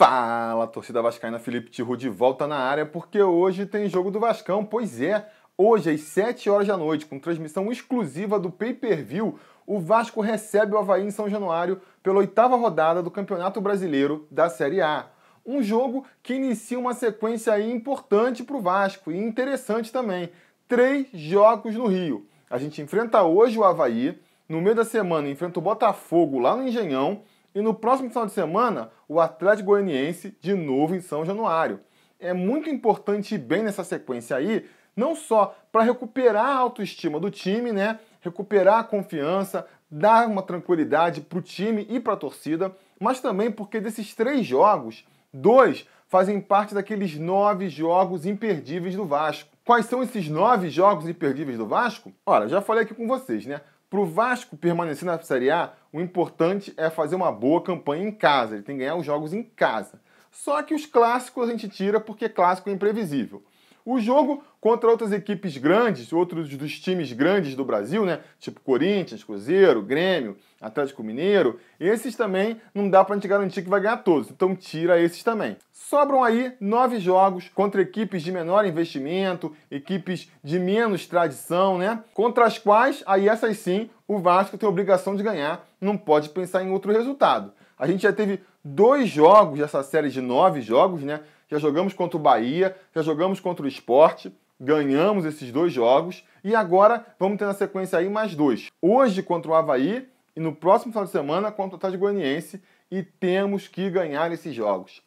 Fala, torcida vascaína, Felipe Tiru de volta na área, porque hoje tem jogo do Vascão. Pois é, hoje às 7 horas da noite, com transmissão exclusiva do Pay-Per-View, o Vasco recebe o Avaí em São Januário pela 8ª rodada do Campeonato Brasileiro da Série A. Um jogo que inicia uma sequência aí importante para o Vasco e interessante também. 3 jogos no Rio. A gente enfrenta hoje o Avaí, no meio da semana enfrenta o Botafogo lá no Engenhão, e no próximo final de semana, o Atlético Goianiense de novo em São Januário. É muito importante ir bem nessa sequência aí, não só para recuperar a autoestima do time, né? Recuperar a confiança, dar uma tranquilidade para o time e para a torcida, mas também porque desses 3 jogos, 2 fazem parte daqueles 9 jogos imperdíveis do Vasco. Quais são esses 9 jogos imperdíveis do Vasco? Olha, já falei aqui com vocês, né? Para o Vasco permanecer na Série A, o importante é fazer uma boa campanha em casa. Ele tem que ganhar os jogos em casa. Só que os clássicos a gente tira porque clássico é imprevisível. O jogo contra outras equipes grandes, outros dos times grandes do Brasil, né? Tipo Corinthians, Cruzeiro, Grêmio, Atlético Mineiro, esses também não dá pra gente garantir que vai ganhar todos, então tira esses também. Sobram aí 9 jogos contra equipes de menor investimento, equipes de menos tradição, né? Contra as quais, aí essas sim, o Vasco tem a obrigação de ganhar, não pode pensar em outro resultado. A gente já teve 2 jogos dessa série de 9 jogos, né? Já jogamos contra o Bahia, já jogamos contra o Sport, ganhamos esses 2 jogos e agora vamos ter na sequência aí mais 2. Hoje contra o Avaí e no próximo final de semana contra o Atlético Goianiense, e temos que ganhar esses jogos.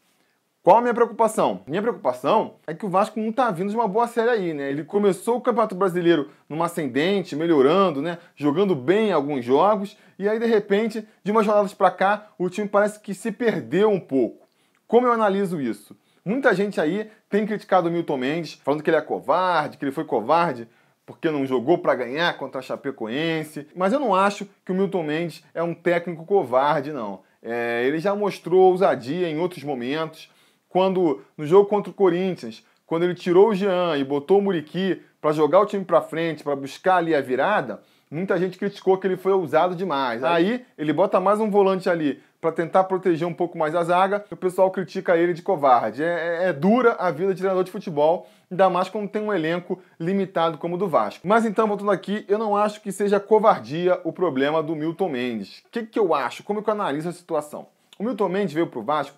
Qual a minha preocupação? Minha preocupação é que o Vasco não está vindo de uma boa série aí, né? Ele começou o Campeonato Brasileiro numa ascendente, melhorando, né? Jogando bem em alguns jogos, e aí de repente, de umas rodadas para cá, o time parece que se perdeu um pouco. Como eu analiso isso? Muita gente aí tem criticado o Milton Mendes, falando que ele é covarde, que ele foi covarde porque não jogou para ganhar contra a Chapecoense. Mas eu não acho que o Milton Mendes é um técnico covarde, não. Ele já mostrou ousadia em outros momentos. Quando, no jogo contra o Corinthians, quando ele tirou o Jean e botou o Muriqui para jogar o time para frente, para buscar ali a virada, muita gente criticou que ele foi ousado demais. Aí ele bota mais um volante ali para tentar proteger um pouco mais a zaga, e o pessoal critica ele de covarde. É dura a vida de treinador de futebol, ainda mais quando tem um elenco limitado como o do Vasco. Mas então, voltando aqui, eu não acho que seja covardia o problema do Milton Mendes. O que eu acho? Como eu analiso a situação? O Milton Mendes veio para o Vasco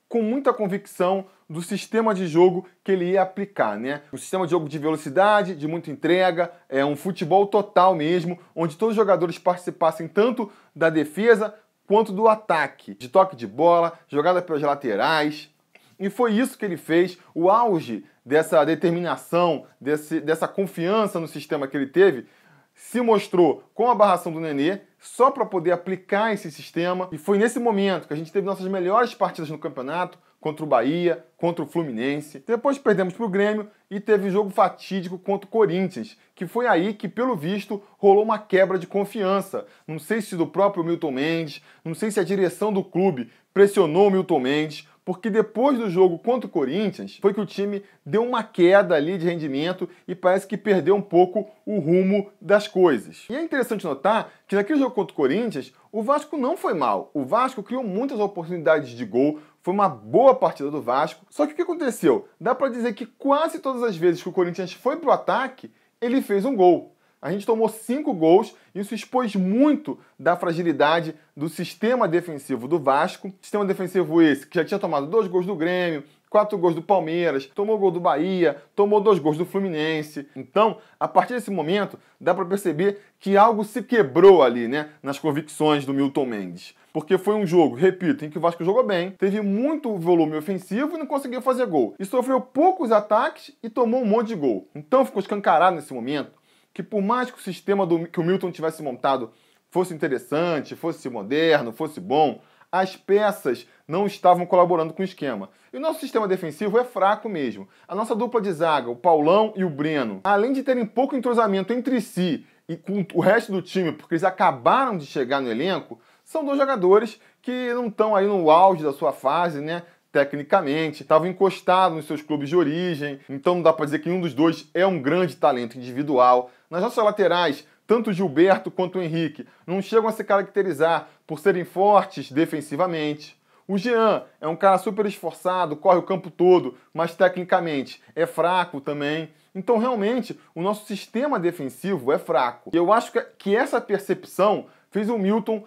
com muita convicção do sistema de jogo que ele ia aplicar, né? Um sistema de jogo de velocidade, de muita entrega, um futebol total mesmo, onde todos os jogadores participassem tanto da defesa quanto do ataque, de toque de bola, jogada pelas laterais. E foi isso que ele fez, o auge dessa determinação, dessa confiança no sistema que ele teve, se mostrou com a barração do Nenê, só para poder aplicar esse sistema. E foi nesse momento que a gente teve nossas melhores partidas no campeonato, contra o Bahia, contra o Fluminense. Depois perdemos para o Grêmio e teve o jogo fatídico contra o Corinthians, que foi aí que, pelo visto, rolou uma quebra de confiança. Não sei se do próprio Milton Mendes, não sei se a direção do clube pressionou o Milton Mendes, porque depois do jogo contra o Corinthians, foi que o time deu uma queda ali de rendimento e parece que perdeu um pouco o rumo das coisas. E é interessante notar que naquele jogo contra o Corinthians, o Vasco não foi mal. O Vasco criou muitas oportunidades de gol, foi uma boa partida do Vasco. Só que o que aconteceu? Dá pra dizer que quase todas as vezes que o Corinthians foi pro ataque, ele fez um gol. A gente tomou 5 gols, isso expôs muito da fragilidade do sistema defensivo do Vasco. Sistema defensivo esse que já tinha tomado 2 gols do Grêmio, 4 gols do Palmeiras, tomou gol do Bahia, tomou 2 gols do Fluminense. Então, a partir desse momento, dá para perceber que algo se quebrou ali, né, nas convicções do Milton Mendes. Porque foi um jogo, repito, em que o Vasco jogou bem, teve muito volume ofensivo e não conseguiu fazer gol. E sofreu poucos ataques e tomou um monte de gol. Então ficou escancarado nesse momento que por mais que o sistema que o Milton tivesse montado fosse interessante, fosse moderno, fosse bom, as peças não estavam colaborando com o esquema. E o nosso sistema defensivo é fraco mesmo. A nossa dupla de zaga, o Paulão e o Breno, além de terem pouco entrosamento entre si e com o resto do time, porque eles acabaram de chegar no elenco, são 2 jogadores que não estão aí no auge da sua fase, né? Tecnicamente, estavam encostados nos seus clubes de origem, então não dá para dizer que nenhum dos 2 é um grande talento individual. Nas nossas laterais, tanto o Gilberto quanto o Henrique não chegam a se caracterizar por serem fortes defensivamente. O Jean é um cara super esforçado, corre o campo todo, mas tecnicamente é fraco também. Então, realmente, o nosso sistema defensivo é fraco. E eu acho que essa percepção fez o Milton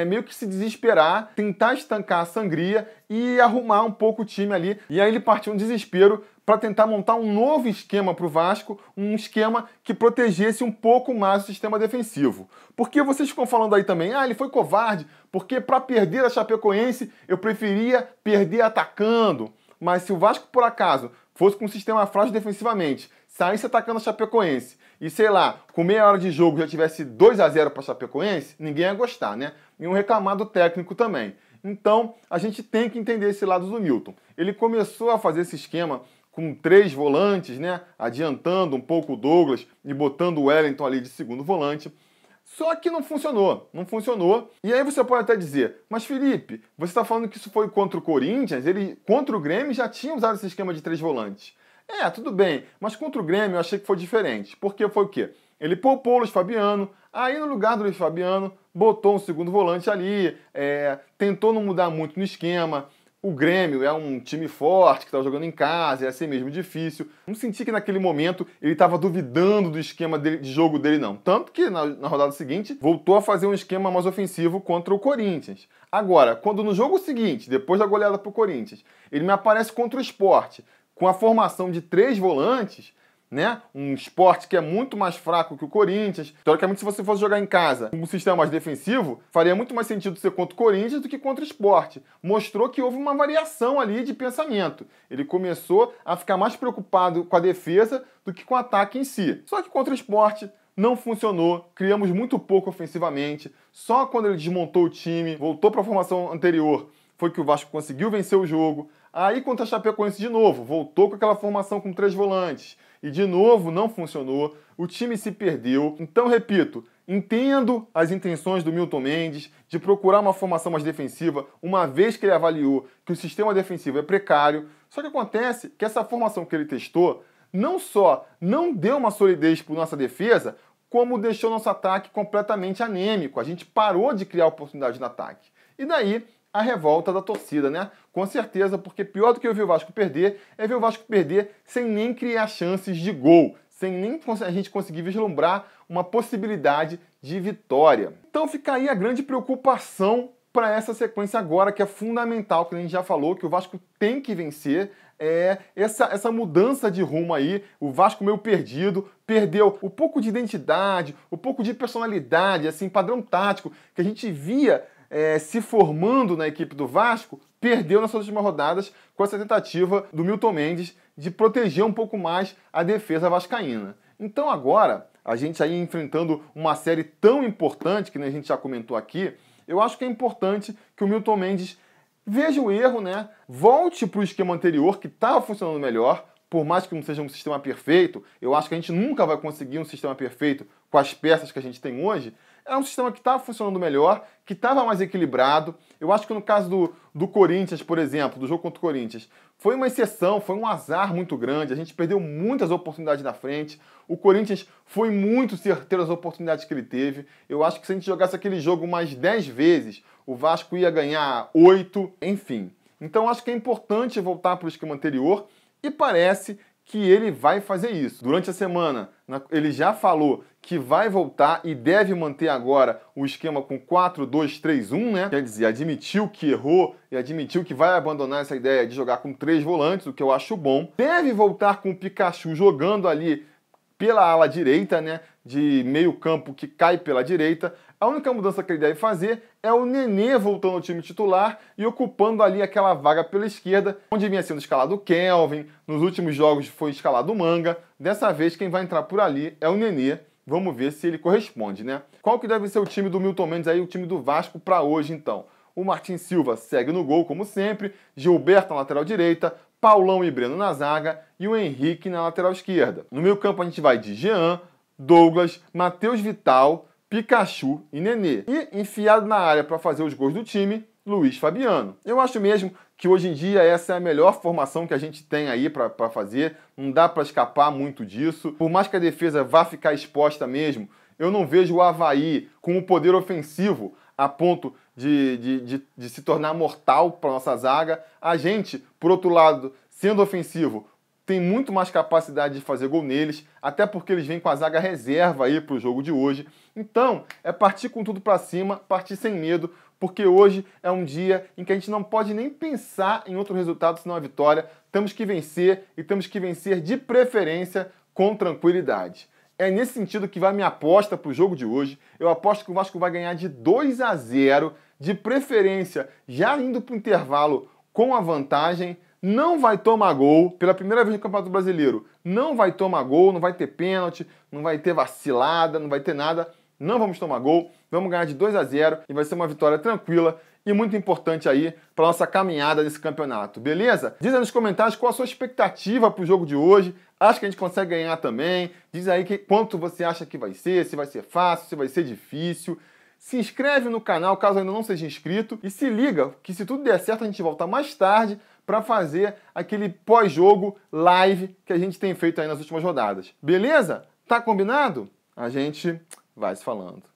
meio que se desesperar, tentar estancar a sangria e arrumar um pouco o time ali. E aí ele partiu um desespero para tentar montar um novo esquema para o Vasco, um esquema que protegesse um pouco mais o sistema defensivo. Porque vocês ficam falando aí também, ele foi covarde, porque para perder a Chapecoense eu preferia perder atacando. Mas se o Vasco, por acaso, fosse com um sistema frágil defensivamente, saísse atacando a Chapecoense e, sei lá, com meia hora de jogo já tivesse 2-0 para a Chapecoense, ninguém ia gostar, né? Iam reclamar do técnico também. Então, a gente tem que entender esse lado do Milton. Ele começou a fazer esse esquema com 3 volantes, né? Adiantando um pouco o Douglas e botando o Wellington ali de segundo volante. Só que não funcionou. E aí você pode até dizer, mas Felipe, você está falando que isso foi contra o Corinthians? Ele, contra o Grêmio, já tinha usado esse esquema de 3 volantes. Tudo bem, mas contra o Grêmio eu achei que foi diferente. Porque foi o quê? Ele poupou o Luiz Fabiano, aí no lugar do Luiz Fabiano, botou um segundo volante ali, tentou não mudar muito no esquema. O Grêmio é um time forte, que estava jogando em casa, ia ser mesmo difícil. Não senti que naquele momento ele estava duvidando do esquema de jogo dele, não. Tanto que na rodada seguinte voltou a fazer um esquema mais ofensivo contra o Corinthians. Agora, quando no jogo seguinte, depois da goleada para o Corinthians, ele me aparece contra o Sport, com a formação de 3 volantes, né? Um Sport que é muito mais fraco que o Corinthians. Teoricamente, se você fosse jogar em casa com um sistema mais defensivo, faria muito mais sentido ser contra o Corinthians do que contra o Sport. Mostrou que houve uma variação ali de pensamento. Ele começou a ficar mais preocupado com a defesa do que com o ataque em si. Só que contra o Sport não funcionou, criamos muito pouco ofensivamente. Só quando ele desmontou o time, voltou para a formação anterior, foi que o Vasco conseguiu vencer o jogo. Aí contra a Chapecoense de novo, voltou com aquela formação com 3 volantes. E de novo não funcionou, o time se perdeu. Então, repito, entendo as intenções do Milton Mendes de procurar uma formação mais defensiva, uma vez que ele avaliou que o sistema defensivo é precário. Só que acontece que essa formação que ele testou não só não deu uma solidez para nossa defesa, como deixou nosso ataque completamente anêmico. A gente parou de criar oportunidade no ataque. E daí a revolta da torcida, né? Com certeza, porque pior do que eu ver o Vasco perder é ver o Vasco perder sem nem criar chances de gol, sem nem a gente conseguir vislumbrar uma possibilidade de vitória. Então fica aí a grande preocupação para essa sequência agora, que é fundamental, que a gente já falou, que o Vasco tem que vencer. Essa mudança de rumo aí, o Vasco meio perdido, perdeu o pouco de identidade, o pouco de personalidade, assim, padrão tático, que a gente via se formando na equipe do Vasco, perdeu nessas últimas rodadas com essa tentativa do Milton Mendes de proteger um pouco mais a defesa vascaína. Então agora, a gente aí enfrentando uma série tão importante, que a gente já comentou aqui, eu acho que é importante que o Milton Mendes veja o erro, né? Volte para o esquema anterior, que estava funcionando melhor, por mais que não seja um sistema perfeito. Eu acho que a gente nunca vai conseguir um sistema perfeito com as peças que a gente tem hoje. É um sistema que estava funcionando melhor, que estava mais equilibrado. Eu acho que no caso do Corinthians, por exemplo, do jogo contra o Corinthians, foi uma exceção, foi um azar muito grande. A gente perdeu muitas oportunidades na frente. O Corinthians foi muito certeiro as oportunidades que ele teve. Eu acho que se a gente jogasse aquele jogo mais 10 vezes, o Vasco ia ganhar 8, enfim. Então acho que é importante voltar para o esquema anterior e parece que ele vai fazer isso. Durante a semana, ele já falou que vai voltar e deve manter agora o esquema com 4-2-3-1, né? Quer dizer, admitiu que errou e admitiu que vai abandonar essa ideia de jogar com 3 volantes, o que eu acho bom. Deve voltar com o Pikachu jogando ali pela ala direita, né? De meio campo que cai pela direita. A única mudança que ele deve fazer é o Nenê voltando ao time titular e ocupando ali aquela vaga pela esquerda, onde vinha sendo escalado o Kelvin, nos últimos jogos foi escalado o Manga. Dessa vez quem vai entrar por ali é o Nenê. Vamos ver se ele corresponde, né? Qual que deve ser o time do Milton Mendes aí, o time do Vasco para hoje, então? O Martin Silva segue no gol, como sempre, Gilberto na lateral direita, Paulão e Breno na zaga e o Henrique na lateral esquerda. No meio campo a gente vai de Jean, Douglas, Matheus Vital, Pikachu e Nenê. E enfiado na área para fazer os gols do time, Luiz Fabiano. Eu acho mesmo que hoje em dia essa é a melhor formação que a gente tem aí para fazer. Não dá para escapar muito disso. Por mais que a defesa vá ficar exposta mesmo, eu não vejo o Avaí com o poder ofensivo a ponto de se tornar mortal para nossa zaga. A gente, por outro lado, sendo ofensivo, tem muito mais capacidade de fazer gol neles, até porque eles vêm com a zaga reserva aí para o jogo de hoje. Então, é partir com tudo para cima, partir sem medo, porque hoje é um dia em que a gente não pode nem pensar em outro resultado senão a vitória. Temos que vencer e temos que vencer de preferência com tranquilidade. É nesse sentido que vai minha aposta para o jogo de hoje. Eu aposto que o Vasco vai ganhar de 2-0, de preferência já indo para o intervalo com a vantagem. Não vai tomar gol, pela primeira vez no Campeonato Brasileiro, não vai tomar gol, não vai ter pênalti, não vai ter vacilada, não vai ter nada. Não vamos tomar gol, vamos ganhar de 2-0 e vai ser uma vitória tranquila e muito importante aí para nossa caminhada nesse campeonato, beleza? Diz aí nos comentários qual a sua expectativa para o jogo de hoje. Acho que a gente consegue ganhar também. Diz aí quanto você acha que vai ser, se vai ser fácil, se vai ser difícil. Se inscreve no canal caso ainda não seja inscrito e se liga que se tudo der certo a gente volta mais tarde para fazer aquele pós-jogo live que a gente tem feito aí nas últimas rodadas. Beleza? Tá combinado? A gente vai se falando.